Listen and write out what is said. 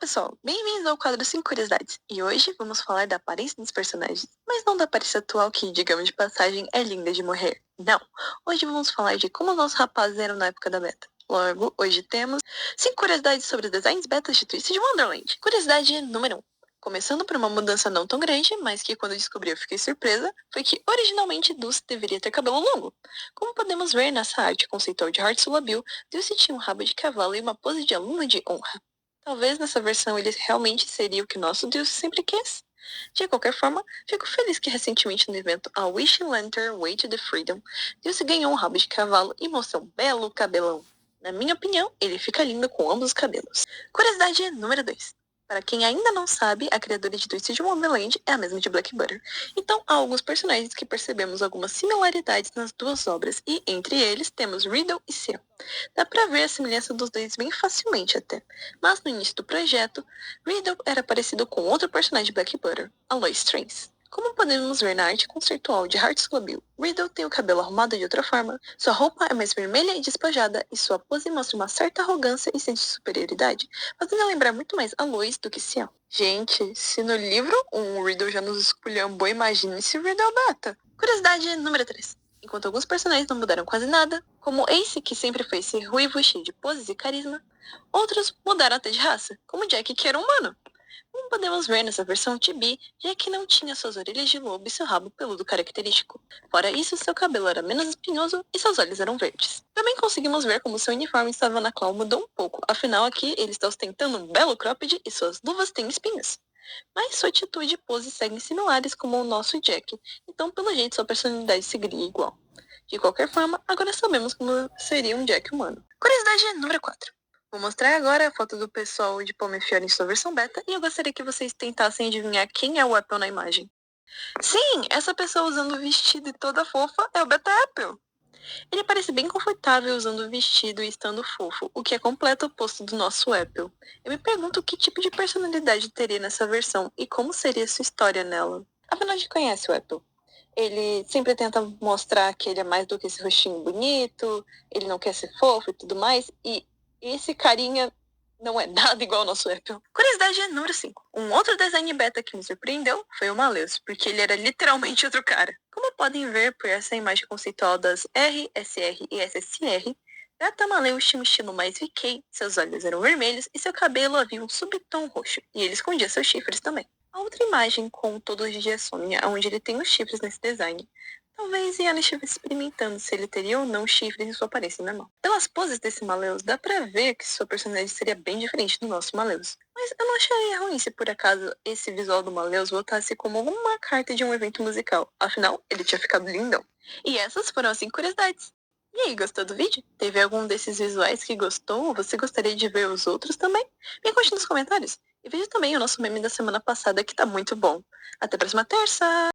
pessoal, bem-vindos ao quadro 5 Curiosidades. E hoje vamos falar da aparência dos personagens, mas não da aparência atual que, digamos de passagem, é linda de morrer. Não, hoje vamos falar de como os nossos rapazes eram na época da beta. Logo, hoje temos 5 curiosidades sobre os designs betas de Twisted Wonderland. Curiosidade número 1. Começando por uma mudança não tão grande, mas que quando descobri eu fiquei surpresa, foi que originalmente Dulce deveria ter cabelo longo. Como podemos ver nessa arte conceitual de Heartsulla Bill, Dulce tinha um rabo de cavalo e uma pose de aluna de honra. Talvez nessa versão ele realmente seria o que nosso Deus sempre quis. De qualquer forma, fico feliz que recentemente no evento A Wish Lantern Way to the Freedom, Deus ganhou um rabo de cavalo e mostrou um belo cabelão. Na minha opinião, ele fica lindo com ambos os cabelos. Curiosidade número 2. Para quem ainda não sabe, a criadora de Twisted Wonderland é a mesma de Black Butter. Então, há alguns personagens que percebemos algumas similaridades nas duas obras, e entre eles temos Riddle e Ciel. Dá pra ver a semelhança dos dois bem facilmente até. Mas no início do projeto, Riddle era parecido com outro personagem de Black Butter, a Lois Trance. Como podemos ver na arte conceitual de Heartsulla Bill, Riddle tem o cabelo arrumado de outra forma, sua roupa é mais vermelha e despojada e sua pose mostra uma certa arrogância e senso de superioridade, fazendo lembrar muito mais a Lois do que Ciel. Gente, se no livro Riddle já nos esculhambou, imagine se Riddle beta. Curiosidade número 3. Enquanto alguns personagens não mudaram quase nada, como Ace, que sempre foi esse ruivo cheio de poses e carisma, outros mudaram até de raça, como Jack, que era humano. Como podemos ver nessa versão Chibi, Jack não tinha suas orelhas de lobo e seu rabo peludo característico. Fora isso, seu cabelo era menos espinhoso e seus olhos eram verdes. Também conseguimos ver como seu uniforme estava na Claw mudou um pouco, afinal aqui ele está ostentando um belo cropped e suas luvas têm espinhos. Mas sua atitude e pose seguem similares como o nosso Jack, então pelo jeito sua personalidade seguiria igual. De qualquer forma, agora sabemos como seria um Jack humano. Curiosidade número 4. Vou mostrar agora a foto do pessoal de Pomefiore em sua versão beta e eu gostaria que vocês tentassem adivinhar quem é o Apple na imagem. Sim, essa pessoa usando o vestido e toda fofa é o Beta Apple. Ele parece bem confortável usando o vestido e estando fofo, o que é completo oposto do nosso Apple. Eu me pergunto que tipo de personalidade teria nessa versão e como seria sua história nela. Afinal, de conhece o Apple. Ele sempre tenta mostrar que ele é mais do que esse rostinho bonito, ele não quer ser fofo e tudo mais, e esse carinha não é nada igual ao nosso Apple. Curiosidade número 5. Um outro design beta que me surpreendeu foi o Maleus, porque ele era literalmente outro cara. Como podem ver por essa imagem conceitual das R, SR e SSR, Gata Maleus tinha um estilo mais VK, seus olhos eram vermelhos e seu cabelo havia um subtom roxo, e ele escondia seus chifres também. A outra imagem com todos os dias Sônia, onde ele tem os chifres nesse design. Talvez Yana estivesse experimentando se ele teria ou não chifres em sua aparência normal. Pelas poses desse Maleus, dá pra ver que sua personalidade seria bem diferente do nosso Maleus. Mas eu não acharia ruim se por acaso esse visual do Maleus voltasse como uma carta de um evento musical. Afinal, ele tinha ficado lindão. E essas foram as 5 curiosidades. E aí, gostou do vídeo? Teve algum desses visuais que gostou? Ou você gostaria de ver os outros também? Me conte nos comentários. E veja também o nosso meme da semana passada que tá muito bom. Até a próxima terça!